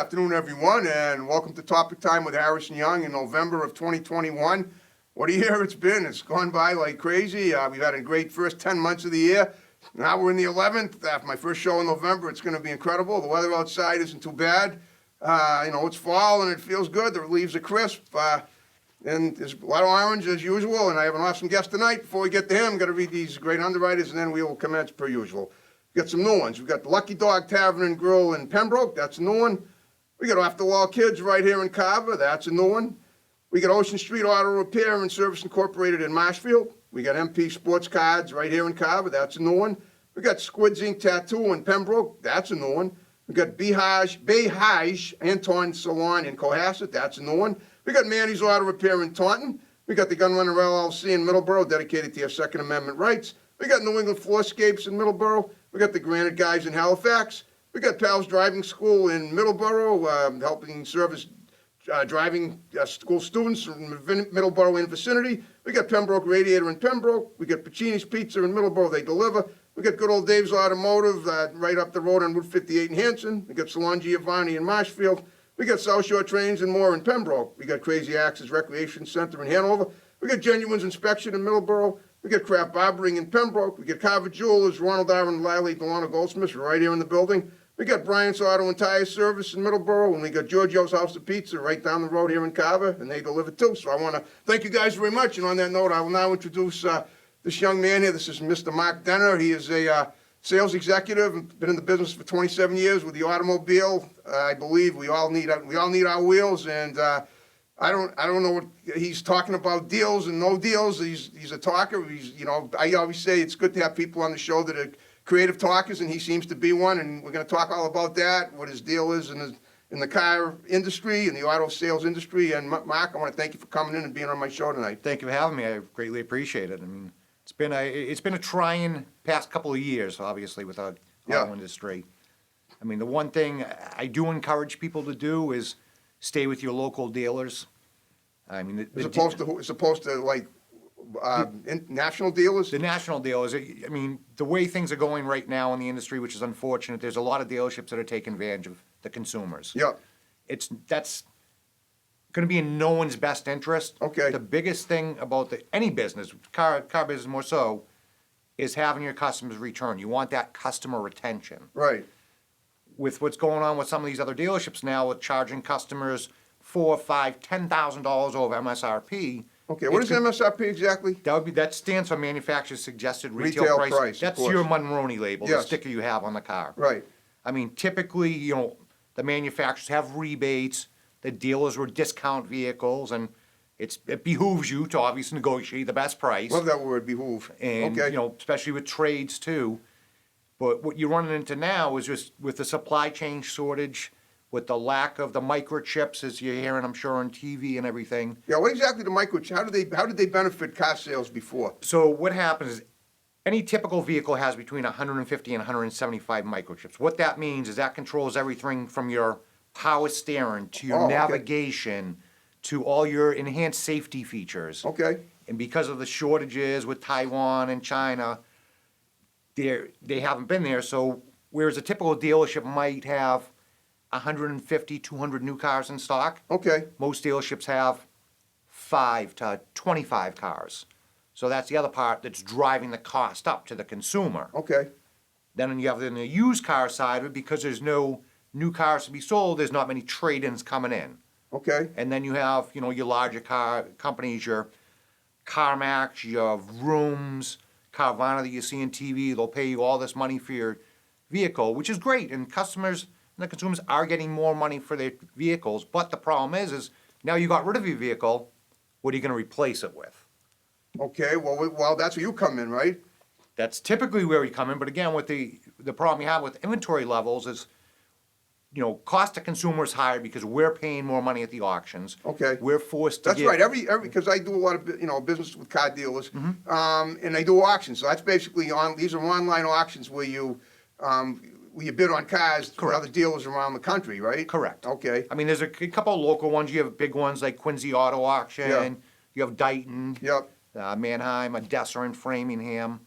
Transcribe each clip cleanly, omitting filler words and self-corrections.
afternoon, everyone, and welcome to Topic Time with Harrison Young in November of 2021. What a year it's been. It's gone by like crazy. We've had a great first 10 months of the year. Now we're in the 11th. After my first show in November, it's going to be incredible. The weather outside isn't too bad. It's fall and it feels good. The leaves are crisp. And there's a lot of orange as usual, and I have an awesome guest tonight. Before we get to him, got to read these great underwriters, and then we will commence per usual. We got some new ones. We've got the Lucky Dog Tavern and Grill in Pembroke. That's a new one. We got Off the Wall Kids right here in Carver. That's a new one. We got Ocean Street Auto Repair and Service Incorporated in Marshfield. We got MP Sports Cards right here in Carver. That's a new one. We got Squids Ink Tattoo in Pembroke. That's a new one. We got Behaj Anton Salon in Cohasset. That's a new one. We got Manny's Auto Repair in Taunton. We got the Gunrunner LLC in Middleborough, dedicated to your Second Amendment rights. We got New England Floorscapes in Middleborough. We got the Granite Guys in Halifax. We got Pals Driving School in Middleborough, helping service driving school students from Middleborough and vicinity. We got Pembroke Radiator in Pembroke. We got Pacini's Pizza in Middleborough. They deliver. We got good old Dave's Automotive right up the road on Route 58 in Hanson. We got Salon Giovanni in Marshfield. We got South Shore Trains and more in Pembroke. We got Crazy Axes Recreation Center in Hanover. We got Genuine's Inspection in Middleborough. We got Craft Barbering in Pembroke. We got Carver Jewelers, Ronald Aaron, Liley, Delano Goldsmiths right here in the building. We got Bryant's Auto and Tire Service in Middleborough, and we got Giorgio's House of Pizza right down the road here in Carver, and they deliver too. So I want to thank you guys very much. And on that note, I will now introduce this young man here. This is Mr. Mark Denner. He is a sales executive, been in the business for 27 years with the automobile. I believe we all need our wheels, and I don't know what he's talking about, deals and no deals. He's a talker. I always say it's good to have people on the show that are creative talkers, and he seems to be one. And we're going to talk all about that, what his deal is in the car industry and the auto sales industry. And Mark, I want to thank you for coming in and being on my show tonight. Thank you for having me. I greatly appreciate it. I mean, it's been a trying past couple of years, obviously, with the auto industry. I mean, the one thing I do encourage people to do is stay with your local dealers. I mean, as opposed to like national dealers. The national dealers. I mean, the way things are going right now in the industry, which is unfortunate, there's a lot of dealerships that are taking advantage of the consumers. Yeah. That's going to be in no one's best interest. Okay. The biggest thing about any business, car business more so, is having your customers return. You want that customer retention. Right. With what's going on with some of these other dealerships now, with charging customers $4,000, $5,000, $10,000 over MSRP. Okay, what is MSRP exactly? That stands for manufacturer's suggested retail price. That's your Monroney label, yes. The sticker you have on the car. Right. I mean, typically, the manufacturers have rebates. The dealers will discount vehicles, and it behooves you to obviously negotiate the best price. Love that word, behoove. And, okay. Especially with trades too. But what you're running into now is just with the supply chain shortage, with the lack of the microchips, as you're hearing, I'm sure, on TV and everything. Yeah, what exactly the microchips? How did they benefit car sales before? So what happens is any typical vehicle has between 150 and 175 microchips. What that means is that controls everything from your power steering to your navigation to all your enhanced safety features. Okay. And because of the shortages with Taiwan and China, they haven't been there. So whereas a typical dealership might have 150, 200 new cars in stock, okay, most dealerships have 5 to 25 cars. So that's the other part that's driving the cost up to the consumer. okay, Then you have the used car side of it, because there's no new cars to be sold, there's not many trade-ins coming in. okay, And then you have, your larger car companies, your CarMax, your Vrooms, Carvana that you see on TV. They'll pay you all this money for your vehicle, which is great. And customers and the consumers are getting more money for their vehicles. But the problem is now you got rid of your vehicle, what are you going to replace it with? okay. Well, that's where you come in, right? That's typically where we come in. But again, with the problem you have with inventory levels is, cost to consumer is higher because we're paying more money at the auctions. Okay. We're forced to That's right. Every because I do a lot of business with car dealers, Mm-hmm. and I do auctions. So that's basically these are online auctions where you bid on cars for other dealers around the country, right? Correct. Okay. I mean, there's a couple of local ones. You have big ones like Quincy Auto Auction. Yeah. You have Dighton, Yep. Manheim, Odessa in Framingham.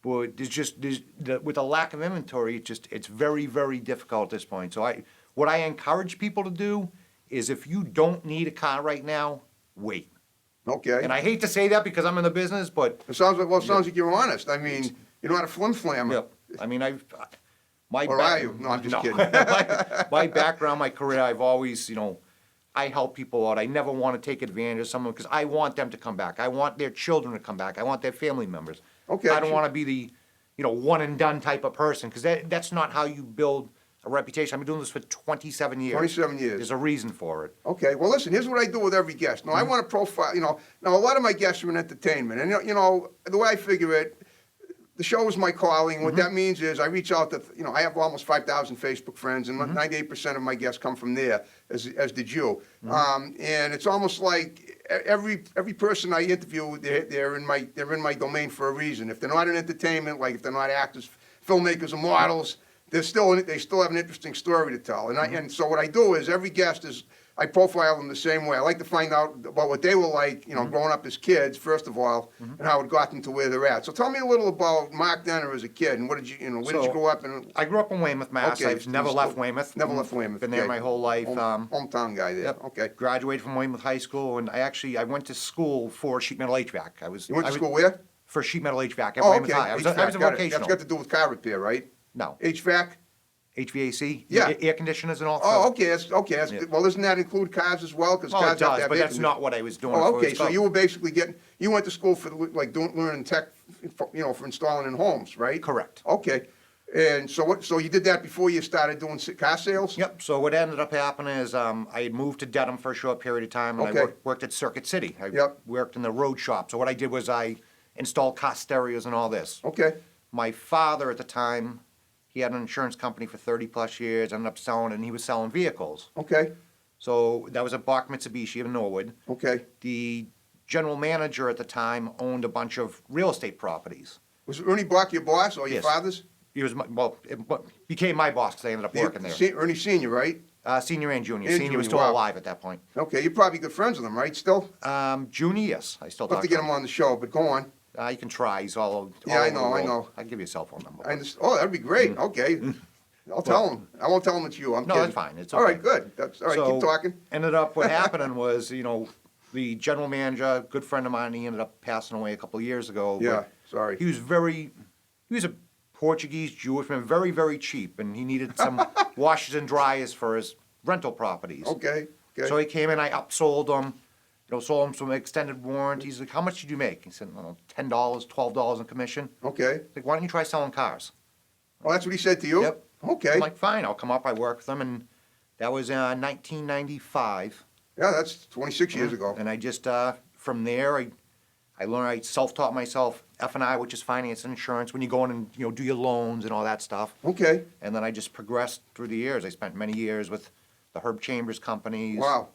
But with the lack of inventory, it's very, very difficult at this point. So What I encourage people to do is if you don't need a car right now, wait. Okay. And I hate to say that because I'm in the business, but It sounds like you're honest. I mean, you're not a flim-flammer. yep. I mean, my Or are you? No, I'm just kidding. my background, my career, I've always, I help people out. I never want to take advantage of someone because I want them to come back. I want their children to come back. I want their family members. Okay, I don't sure. want to be the, one and done type of person because that's not how you build a reputation. I've been doing this for 27 years. 27 years. There's a reason for it. Okay, well, listen, here's what I do with every guest. Now, I want to profile, now, a lot of my guests are in entertainment, and, the way I figure it, the show is my calling. What that means is I reach out to, I have almost 5,000 Facebook friends, and 98% of my guests come from there, as did you. And it's almost like every person I interview, they're in my domain for a reason. If they're not in entertainment, like if they're not actors, filmmakers, or models, they still have an interesting story to tell. And so what I do is every guest I profile them the same way. I like to find out about what they were like, growing up as kids, first of all, and how it got them to where they're at. So tell me a little about Mark Denner as a kid, and where did you grow up? And I grew up in Weymouth, Mass. Okay, I've never you left still- Weymouth. never left Weymouth. Been there Okay. my whole life. hometown guy there. Yep. Okay. Graduated from Weymouth High School, and I went to school for sheet metal HVAC. You went to school where? For sheet metal HVAC at Oh, Weymouth okay. High. I was HVAC, a got it. vocational. That's got to do with car repair, right? No, HVAC? HVAC. Yeah. Air conditioners and all. Oh, okay. That's Yeah. good. Well, doesn't that include cars as well? 'Cause Well, cars it have to does, have but air that's not what I was doing. Oh, for okay, so school. you were basically you went to school for, learning tech, for installing in homes, right? Correct. Okay, and so you did that before you started doing car sales? Yep. So what ended up happening is I had moved to Dedham for a short period of time, and I Okay. worked at Circuit City. I Yep. worked in the road shop. So what I did was I installed car stereos and all this. Okay, My father at the time, he had an insurance company for 30-plus years, ended up selling it, and he was selling vehicles. okay, So that was at Bach Mitsubishi in Norwood. okay. The general manager at the time owned a bunch of real estate properties. Was Ernie Bach your boss or your Yes. father's? He was, became my boss because I ended up working there. Ernie Senior, right? Senior and junior. And Senior was junior, still wow. alive at that point. Okay, you're probably good friends with him, right, still? Junior, yes, I still We'll talk have to get to him on the show, but go on. You can try. He's all Yeah, I over the know, I world. know. I'll give you a cell phone number. I understand. Oh, that'd be great, okay. I'll tell him. I won't tell him it's you, I'm No, kidding. that's fine. It's All right, okay. good. That's, all right, So, keep talking. Ended up, what happening was, the general manager, good friend of mine, he ended up passing away a couple of years ago. but Yeah, sorry. He was a Portuguese Jewish man, very, very cheap, and he needed some washers and dryers for his rental properties. Okay, okay. So he came in, I upsold him, sold him some extended warranties. Like, how much did you make? He said, I don't know, $10, $12 in commission. Okay. Like, why don't you try selling cars? Oh, that's what he said to you? Yep. Okay. I'm like, fine, I'll come up. I work with them, and that was 1995. Yeah, that's 26 years ago. And I just, from there, I learned, I self-taught myself F&I, which is finance and insurance, when you go in and, do your loans and all that stuff. Okay. And then I just progressed through the years. I spent many years with the Herb Chambers companies. Wow.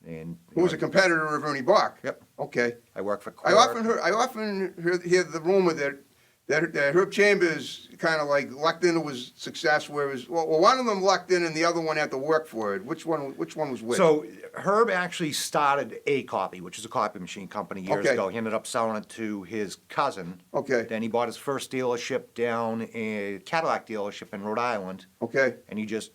And Who was a competitor of Ernie Bach? Yep. Okay. I worked for I Quirk. often hear the rumor that Herb Chambers kind of like lucked into his success, whereas one of them lucked in and the other one had to work for it. Which one was which? So Herb actually started A Copy, which is a copy machine company years Okay. ago. He ended up selling it to his cousin. Okay. Then he bought his first dealership down, a Cadillac dealership in Rhode Island, Okay. and he just,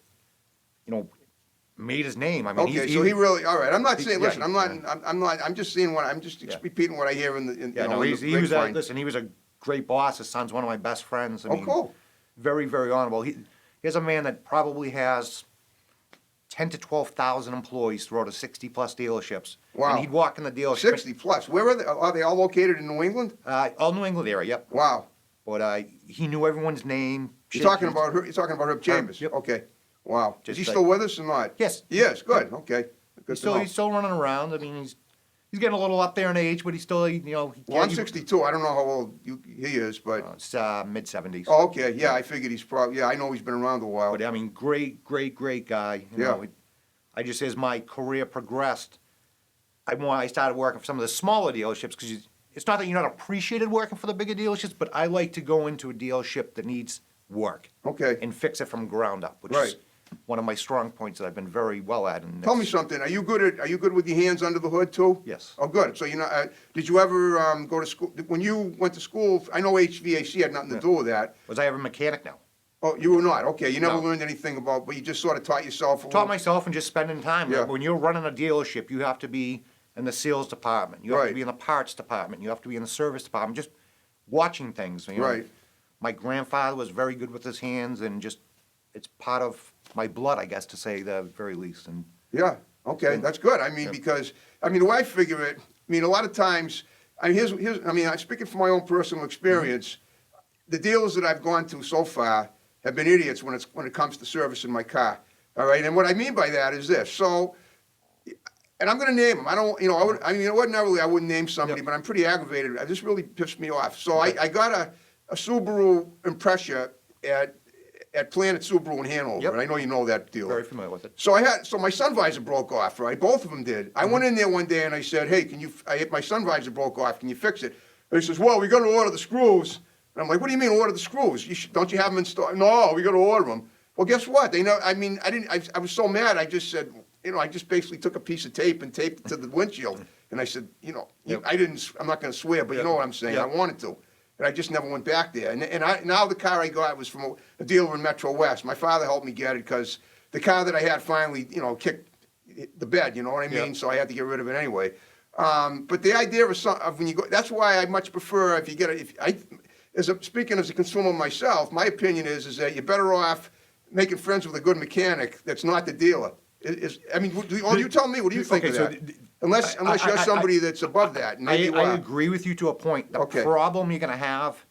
made his name. I mean, Okay, so he really, all right, I'm not saying, yeah, listen, I'm just seeing I'm just Yeah. repeating what I hear in the, Yeah, no, in he the was a, grapevine. listen, he was a great boss. His son's one of my best friends. I Oh, mean, cool. very, very honorable. Here's a man that probably has 10 to 12,000 employees throughout a 60-plus dealerships. Wow. And he'd walk in the dealership. 60 plus. Where are they? Are they all located in New England? All New England area, yep. Wow. But he knew everyone's name. You're talking about Herb Chambers? Yep. Okay. Wow. Is Just he like- still with us or not? Yes. Yes, good, okay. Good to know. He's still running around. I mean, he's getting a little up there in age, but he's still, Well, I'm 62. I don't know how old he is, but, It's mid-70s. oh, okay, yeah, I figured he's probably, yeah, I know he's been around a while. But I mean, great guy. Yeah. I just, as my career progressed, I started working for some of the smaller dealerships because it's not that you're not appreciated working for the bigger dealerships, but I like to go into a dealership that needs work Okay. and fix it from ground up, which is Right. one of my strong points that I've been very well at. And Tell me that's- something, are you good with your hands under the hood too? Yes. Oh, good, so did you ever go to school, when you went to school, I know HVAC had nothing to do with that. Was I ever a mechanic now? Oh, you were not, okay, you never No. learned anything about, but you just sort of taught yourself a Taught little. myself and just spending time. Yeah. When you're running a dealership, you have to be in the sales department. You have Right. to be in the parts department. You have to be in the service department. Just watching things. You know. Right. My grandfather was very good with his hands, and just it's part of my blood, I guess, to say the very least. And Yeah, okay, that's good. I mean, because, I mean, the way I figure it, I mean, a lot of times, I mean, I mean, I'm speaking from my own personal experience. The dealers that I've gone to so far have been idiots when it comes to servicing my car. All right, and what I mean by that is this. So, and I'm going to name them. I don't, you know, I mean, ordinarily I wouldn't name somebody, Yep. but I'm pretty aggravated. This really pissed me off. So Okay. I got a Subaru Impreza at Planet Subaru in Hanover, Yep. and I know you know that dealer. very familiar with it. So my sun visor broke off, right? Both of them did. I went in there one day and I said, hey, my sun visor broke off, can you fix it? And he says, well, we gotta order the screws. And I'm like, what do you mean order the screws? Don't you have them installed? No, we gotta order them. Well, guess what? They know, I mean, I was so mad, I just said, you know, I just basically took a piece of tape and taped it to the windshield. And I said, you know, Yep. I'm not gonna swear, but you Yep. know what I'm saying, I Yep. wanted to. And I just never went back there. And now the car I got was from a dealer in Metro West. My father helped me get it because the car that I had finally, you know, kicked the bed, you know what I mean? Yep. So I had to get rid of it anyway. But the idea of when you go, that's why I much prefer if you get speaking as a consumer myself, my opinion is that you're better off making friends with a good mechanic that's not the dealer. I mean, you tell me, what do you think Okay, of so that? Unless you're somebody that's above that, and maybe you I are. agree with you to a point. The Okay. problem you're gonna have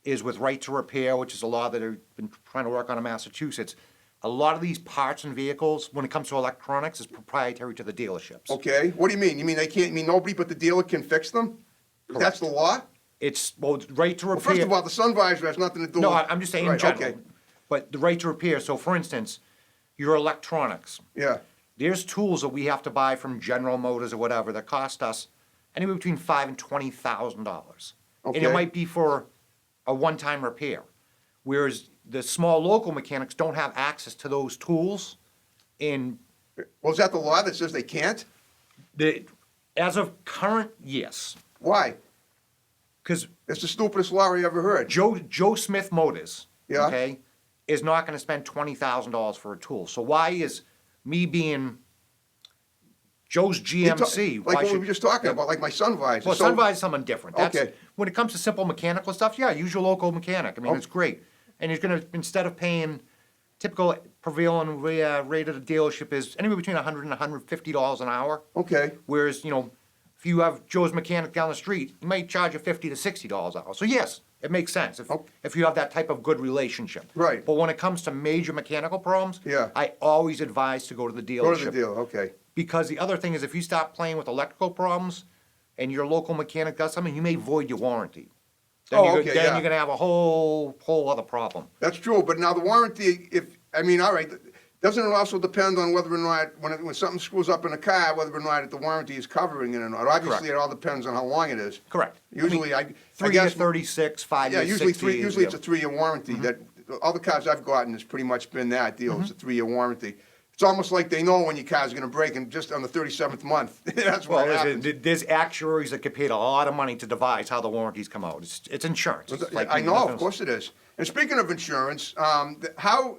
is with right to repair, which is a law that I've been trying to work on in Massachusetts. A lot of these parts and vehicles, when it comes to electronics, is proprietary to the dealerships. Okay, what do you mean? You mean they can't, you mean nobody but the dealer can fix them? That's the law? It's, well, right to Well, repair. first of all, the sun visor has nothing to do with. No, I'm just saying in Right, general. okay, But the right to repair, so for instance, your electronics, yeah, there's tools that we have to buy from General Motors or whatever that cost us anywhere between $5,000 and $20,000. And it Okay. might be for a one-time repair. Whereas the small local mechanics don't have access to those tools. And well, is that the law that says they can't? as of current, yes. Why? Because It's the stupidest law I ever heard. Joe Smith Motors, Yeah. okay, is not gonna spend $20,000 for a tool. So why is me being Joe's GMC? Like why what we should- were just talking about, like my sun visor. Well, So- Sunvisor is something different. That's, Okay. when it comes to simple mechanical stuff, yeah, use your local mechanic. I mean, Oh. it's great. And you're gonna, instead of paying, typical prevailing rate at a dealership is anywhere between $100 and $150 an hour. Okay, Whereas, you know, if you have Joe's Mechanic down the street, he might charge you $50 to $60 an hour. So yes, it makes sense Oh. if you have that type of good relationship. Right. But when it comes to major mechanical problems, Yeah. I always advise to go to the dealership. go to the dealer, okay. Because the other thing is, if you start playing with electrical problems and your local mechanic does something, you may void your warranty. Then Oh, you're, okay, then yeah. you're gonna have a whole other problem. That's true, but now the warranty, I mean, all right, doesn't it also depend on whether or not, when something screws up in a car, whether or not the warranty is covering it or not? Obviously, it all depends on how long it is. Correct. Usually, I 3 guess. years 36, 5 Yeah, years usually 60. usually it's yeah. a 3-year warranty. Mm-hmm. That, all the cars I've gotten has pretty much been that deal, it's a 3-year warranty. It's almost like they know when your car's gonna break, and just on the 37th month, that's Well, what happens. there's actuaries that get paid a lot of money to devise how the warranties come out. It's insurance. It's like I know, nothing of course it is. And speaking of insurance, how,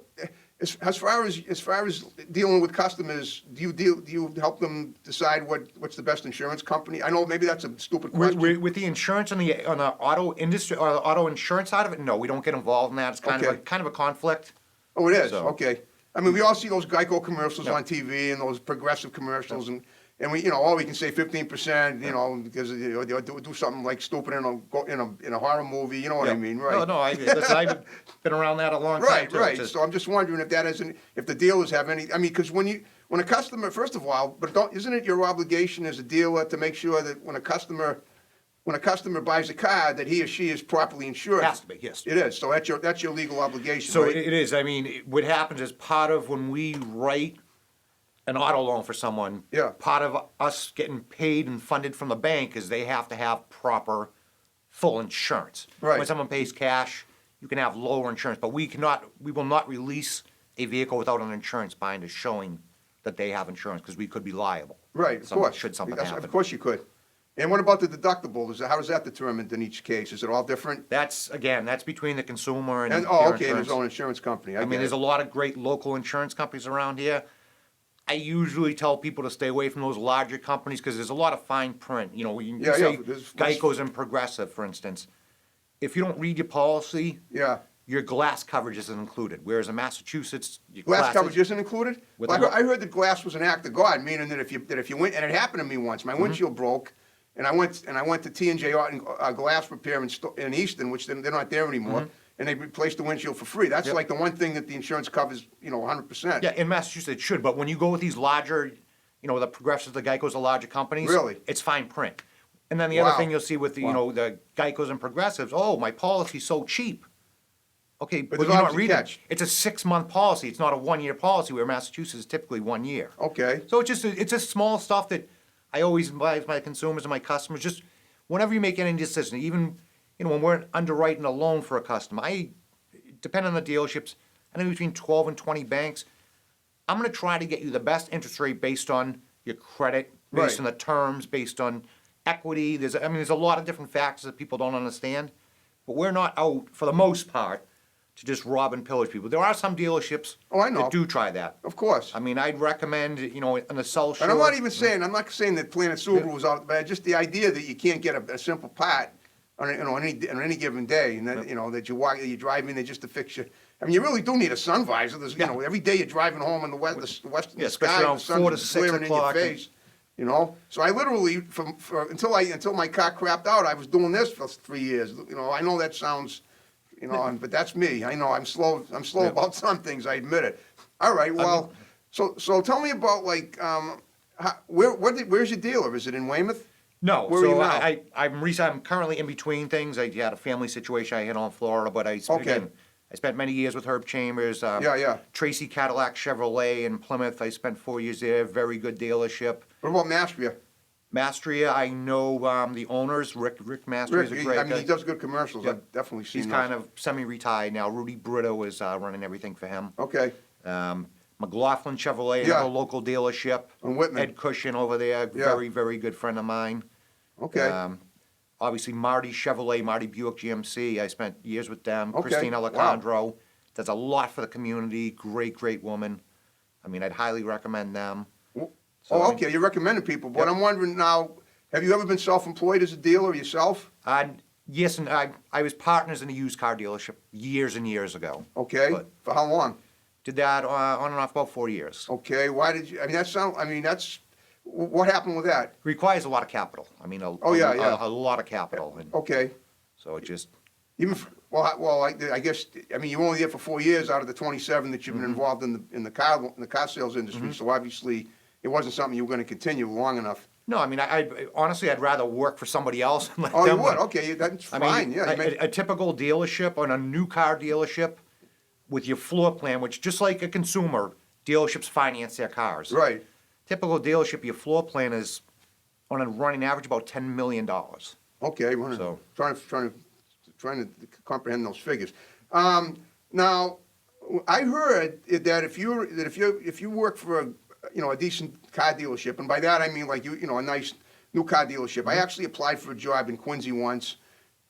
as far as dealing with customers, do you help them decide what's the best insurance company? I know maybe that's a stupid question. With the insurance on the auto industry or the auto insurance side of it, no, we don't get involved in that. It's kind Okay. of a conflict. Oh, it is, So- okay. I mean, we all see those Geico commercials Yep. on TV and those Progressive commercials, and we, you know, all we can say 15%, you know, because they'll do something like stupid in a horror movie, you know what I Yeah. mean, right? No, listen, I've been around that a long time Right, too. right. It's just- So I'm just wondering if that isn't, if the dealers have any, I mean, because when a customer, first of all, isn't it your obligation as a dealer to make sure that when a customer buys a car, that he or she is properly insured? Has to be, yes. It is, so that's your legal obligation, So right? it is, I mean, what happens is part of when we write an auto loan for someone, Yeah. part of us getting paid and funded from the bank is they have to have proper full insurance. Right. When someone pays cash, you can have lower insurance, but we will not release a vehicle without an insurance binder showing that they have insurance, because we could be liable. Right, of Someone- course. Should something That's- happen. Of course you could. And what about the deductible? How is that determined in each case? Is it all different? That's between the consumer and And, their okay, and insurance. his own insurance company. I I mean, get there's it. a lot of great local insurance companies around here. I usually tell people to stay away from those larger companies because there's a lot of fine print. You know, you Yeah, say yeah, there's- Geico's and Progressive, for instance. If you don't read your policy, Yeah. your glass coverage isn't included. Whereas in Massachusetts, your Glass coverage isn't included? With Well, the- I heard that glass was an act of God, meaning that if you went, and it happened to me once, my windshield broke, and I went to T&J Glass Repair in Easton, which they're not there anymore, and they replaced the windshield for free. That's Yep. like the one thing that the insurance covers, 100%. Yeah, in Massachusetts it should, but when you go with these larger, the Progressives, the Geicos, the larger companies, Really? it's fine print. And then the other Wow. thing you'll see with the, Wow. the Geicos and Progressives, oh, my policy's so cheap. Okay, but there's you're not obviously reading. catch. It's a 6-month policy. It's not a 1-year policy where Massachusetts is typically 1 year. Okay. So it's just small stuff that I always advise my consumers and my customers. Just whenever you make any decision, even when we're underwriting a loan for a customer, I depend on the dealerships. I think between 12 and 20 banks. I'm going to try to get you the best interest rate based on your credit, based Right. on the terms, based on equity. There's a lot of different factors that people don't understand. But we're not out for the most part to just rob and pillage people. There are some dealerships Oh, I know. that do try that. Of course. I mean, I'd recommend, on the South Shore. And I'm not saying that Planet Subaru was out, but just the idea that you can't get a simple part on, on any given day, and that, that you drive in there just to fix your, I mean, you really do need a sun visor. There's, Yeah. every day you're driving home in the western Yeah, sky, especially around the sun's 4 to 6 glaring in your o'clock and- face. So I literally, until my car crapped out, I was doing this for 3 years. I know that sounds, but that's me. I know I'm slow Yeah. about some things. I admit it. All right. Well, so tell me about where's your dealer? Is it in Weymouth? No, Where are you so now? I'm currently in between things. I had a family situation I had on Florida, but I spent many years with Herb Chambers. Yeah. Tracy Cadillac Chevrolet in Plymouth. I spent 4 years there. Very good dealership. What about Mastria? Mastria, I know the owners. Rick Mastria is a great guy. he does good commercials. Yep. I've definitely seen He's those. kind of semi-retired now. Rudy Brito is running everything for him. Okay. McLaughlin Chevrolet, Yeah. another local dealership. On Whitman. Ed Cushion over there, Yeah. very, very good friend of mine. Okay. Obviously, Marty Chevrolet, Marty Buick GMC. I spent years with them. Okay. Christina Wow. Alejandro does a lot for the community. Great, great woman. I mean, I'd highly recommend them. So, I mean, Okay. You're recommending people, but Yep. I'm wondering now, have you ever been self-employed as a dealer yourself? Yes, and I was partners in a used car dealership years and years ago. Okay. But- For how long? Did that on and off about 4 years. Okay. Why did you? What happened with that? Requires a lot of capital. I mean, Oh, yeah. a lot of capital, and Okay. so it just. I guess you were only there for 4 years out of the 27 that you've been involved in the car sales industry. So obviously it wasn't something you were going to continue long enough. No, I mean, I honestly, I'd rather work for somebody else and let Oh, you them would? run. Okay, that's I fine. mean, Yeah. you make- a typical dealership on a new car dealership with your floor plan, which just like a consumer, dealerships finance their cars. Right. Typical dealership, your floor plan is on a running average about $10 million. Okay. So- Trying to comprehend those figures. Now, I heard that if you work for a decent car dealership, and by that I mean like a nice new car dealership. I actually applied for a job in Quincy once.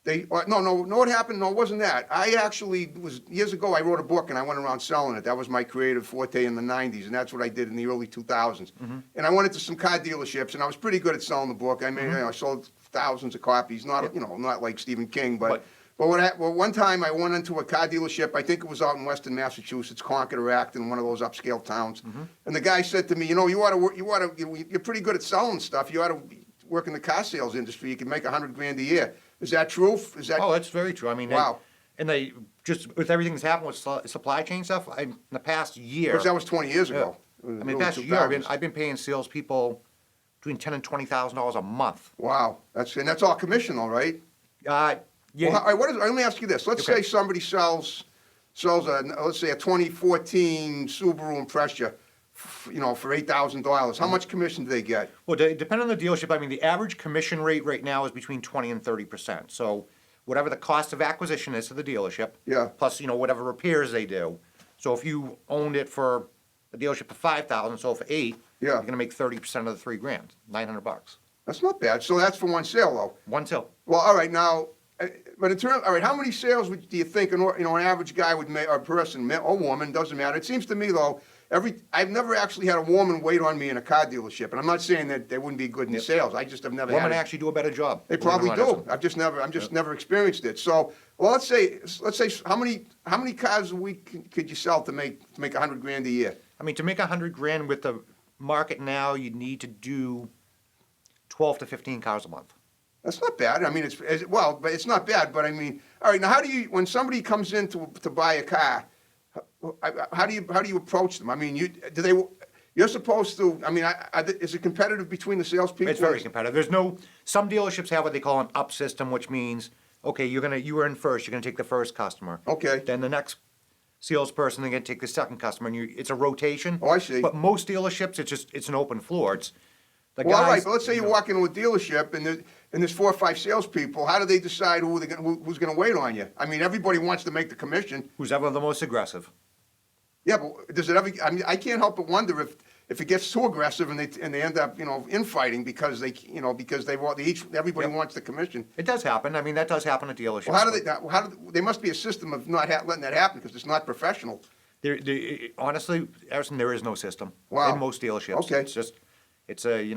No, what happened? No, it wasn't that. I actually years ago, I wrote a book and I went around selling it. That was my creative forte in the 90s, and that's what I did in the early 2000s. And I went into some car dealerships, and I was pretty good at selling the book. I mean, I sold thousands of copies, not like Stephen King, but one time I went into a car dealership, I think it was out in Western Massachusetts, Concord or Acton, one of those upscale towns. And the guy said to me, you're pretty good at selling stuff. You ought to work in the car sales industry. You can make $100,000 a year. Is that true? Is that? Oh, that's very true. I mean, Wow. and they just with everything that's happened with supply chain stuff. In the past year, Because that was 20 years ago. I mean, past year, I've been paying salespeople between $10,000 and $20,000 a month. Wow, that's all commission, though, right? Yeah. Well, all right, let me ask you this. Let's Okay. say somebody sells let's say a 2014 Subaru Impreza, for $8,000. How much commission do they get? Well, depending on the dealership, I mean, the average commission rate right now is between 20 and 30%. So whatever the cost of acquisition is to the dealership, Yeah. plus whatever repairs they do. So if you owned it for a dealership for $5,000, so for $8,000, Yeah. you're gonna make 30% of the $3,000, $900. That's not bad. So that's for one sale, though. One sale. Well, all right, now, but in terms, all right, how many sales do you think an average guy would make, or person, or woman, doesn't matter. It seems to me, though, I've never actually had a woman wait on me in a car dealership, and I'm not saying that they wouldn't be good in sales. I just have never had Women it. actually do a better job. They believe it probably or not, do. I'm just never experienced it. So, well, let's say, how many cars a week could you sell to make $100,000 a year? I mean, to make $100,000 with the market now, you need to do 12 to 15 cars a month. That's not bad. I mean, well, but it's not bad. But I mean, all right. Now, when somebody comes in to buy a car, how do you approach them? I mean, you're supposed to. I mean, is it competitive between the salespeople? It's very competitive. Some dealerships have what they call an up system, which means, okay, you were in first, you're gonna take the first customer. Okay. Then the next salesperson, they're gonna take the second customer, and it's a rotation. Oh, I see. But most dealerships, it's an open floor. It's the Well, all right, guys. but let's say you walk into a dealership and there's 4 or 5 salespeople. How do they decide who's going to wait on you? I mean, everybody wants to make the commission. Who's ever the most aggressive? Yeah, but does it ever? I mean, I can't help but wonder if it gets too aggressive and they end up infighting because everybody wants the commission. It does happen. I mean, that does happen at dealerships. Well, there must be a system of not letting that happen because it's not professional. Honestly, Harrison, there is no system Wow. in most dealerships. Okay. It's just, it's a,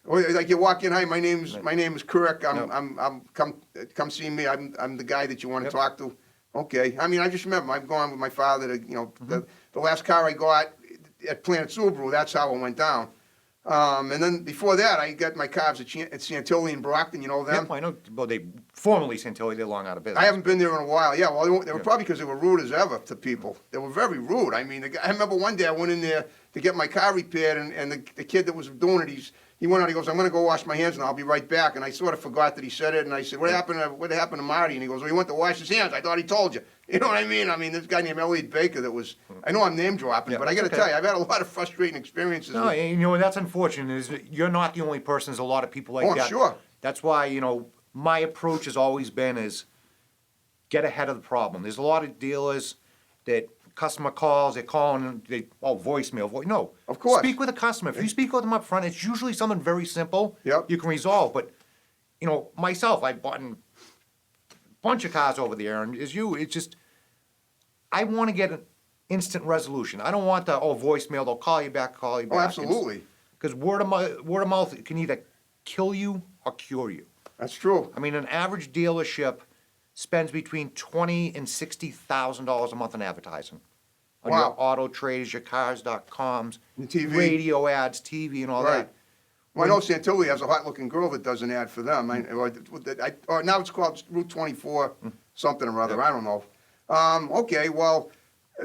Or like you walk in, hi, my name is Kirk. Come see me. I'm the guy that you want to talk to. Okay. I mean, I just remember I've gone with my father to the last car I got at Planet Subaru. That's how it went down. And then before that, I got my cars at Santilli and Brockton. You know them. Yep, I know. Well, they formerly Santilli, they're long out of business. I haven't been there in a while. Yeah, well, they were probably because they were rude as ever to people. They were very rude. I mean, I remember one day I went in there to get my car repaired, and the kid that was doing it, he went out. He goes, "I'm going to go wash my hands, and I'll be right back." And I sort of forgot that he said it, and I said, "What happened to Marty?" And he goes, "Well, he went to wash his hands. I thought he told you." You know what I mean? I mean, this guy named Elliot Baker that was. I know I'm name dropping, Yeah, but I got to okay. tell you, I've had a lot of frustrating experiences. No, and, that's unfortunate. Is that you're not the only person. There's a lot of people like Oh, I'm that. sure. That's why my approach has always been is get ahead of the problem. There's a lot of dealers that customer calls, they call and voicemail. No, Of course. Speak with a customer. If you speak with them up front, it's usually something very simple. Yep. You can resolve. But myself, I bought a bunch of cars over there, and it's just I want to get an instant resolution. I don't want the voicemail. They'll call you back. Oh, absolutely. Because word of mouth can either kill you or cure you. That's true. I mean, an average dealership spends between $20,000 and $60,000 a month on advertising. On Wow. your auto traders, your cars.coms, And TV. radio ads, TV, and all Right. that. Well, I know Santilli has a hot-looking girl that does an ad for them. Or now it's called Route 24, something or other. I don't know. Okay, well,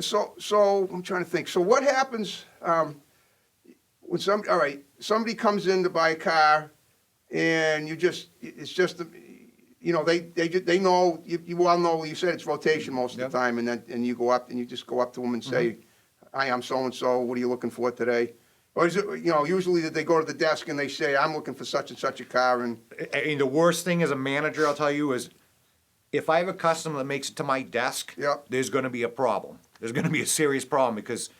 so I'm trying to think. So what happens when somebody comes in to buy a car, and they know you all know. You said it's rotation most of the time, and you go up and you just go up to them and say, "Hi, I'm so and so. What are you looking for today?" Or is it, usually that they go to the desk and they say, "I'm looking for such and such a car," and And the worst thing as a manager, I'll tell you, is if I have a customer that makes it to my desk, Yep. there's going to be a problem. There's going to be a serious problem because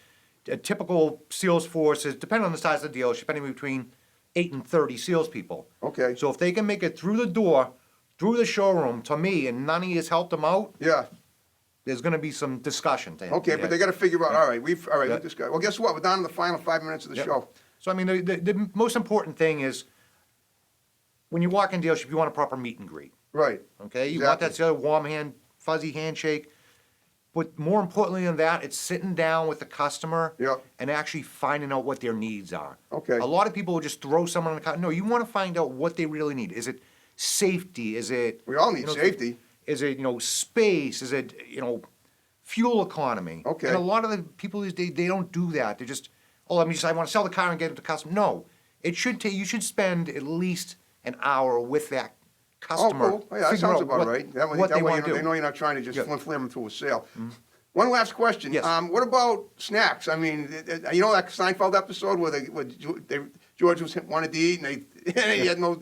a typical sales force is, depending on the size of the dealership, anywhere between 8 and 30 salespeople. Okay. So if they can make it through the door, through the showroom to me, and none of you has helped them out, yeah. there's going to be some discussion. Okay, but they got to figure out. All right, we Yeah. discussed. Well, guess what? We're down to the final 5 minutes of the Yep. show. So I mean, the most important thing is when you walk in dealership, you want a proper meet and greet. Right. Okay, you want that sort of warm hand, fuzzy handshake. But more importantly than that, it's sitting down with the customer Yep. and actually finding out what their needs are. Okay. A lot of people will just throw someone in the car. No, you want to find out what they really need. Is it safety? Is it We all need safety. Is it space? Is it fuel economy? Okay. And a lot of the people these days, they don't do that. They just I want to sell the car and get it to customer. No, it should take. You should spend at least an hour with that customer. Oh, cool. Yeah, that figure sounds out about what, right. That way, what they way want to do. they know you're not trying to just Yeah. flim them through a sale. One last question. Yes. What about snacks? I mean, you know that Seinfeld episode where George wanted to eat and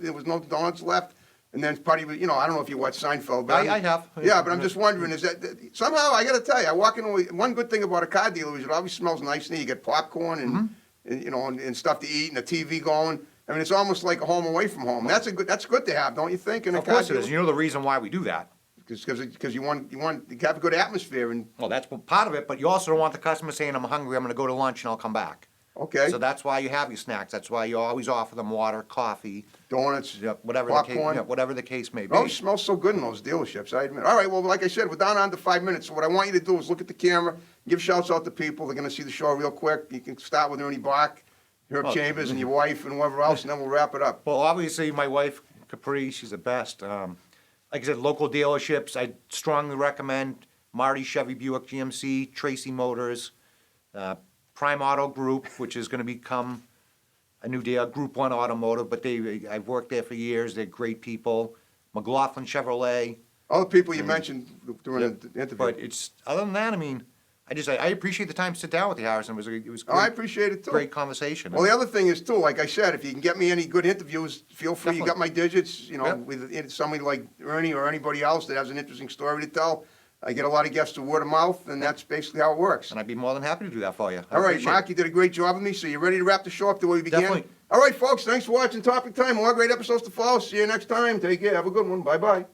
there was no donuts left, and then Putty was, I don't know if you watch Seinfeld, but I have. Yeah, but I'm just wondering, is that somehow I got to tell you, I walk in. One good thing about a car dealer is it always smells nice. And you get popcorn and stuff to eat and a TV going. I mean, it's almost like a home away from home. That's good to have, don't you think? In a Of course it car is. You know the reason why we do that? Because you want to have a good atmosphere and, Well, that's part of it, but you also don't want the customer saying, I'm hungry, I'm gonna go to lunch and I'll come back. okay, So that's why you have your snacks. That's why you always offer them water, coffee, donuts, whatever popcorn. whatever the case may be. Oh, it smells so good in those dealerships, I admit. All right, well, like I said, we're down under 5 minutes, so what I want you to do is look at the camera, give shouts out to people, they're gonna see the show real quick. You can start with Ernie Bach, Herb Oh. Chambers, and your wife, and whoever else, and then we'll wrap it up. Well, obviously, my wife, Capri, she's the best. Like I said, local dealerships, I strongly recommend Marty Chevy Buick GMC, Tracy Motors, Prime Auto Group, which is gonna become a new deal, Group One Automotive, but I've worked there for years, they're great people. McLaughlin Chevrolet, All the people you mentioned during the interview. but it's, other than that, I mean, I appreciate the time to sit down with you, Harrison. It was Oh, I great, appreciate it too. great conversation. Well, the other thing is too, like I said, if you can get me any good interviews, feel free, you got my digits, Yeah. with somebody like Ernie or anybody else that has an interesting story to tell. I get a lot of guests through word of mouth, and that's basically how it works. And I'd be more than happy to do that for you. I All right, appreciate Mark, it. you did a great job with me, so you ready to wrap the show up the way we began? Definitely. All right, folks, thanks for watching Topic Time. More great episodes to follow. See you next time. Take care. Have a good one. Bye-bye.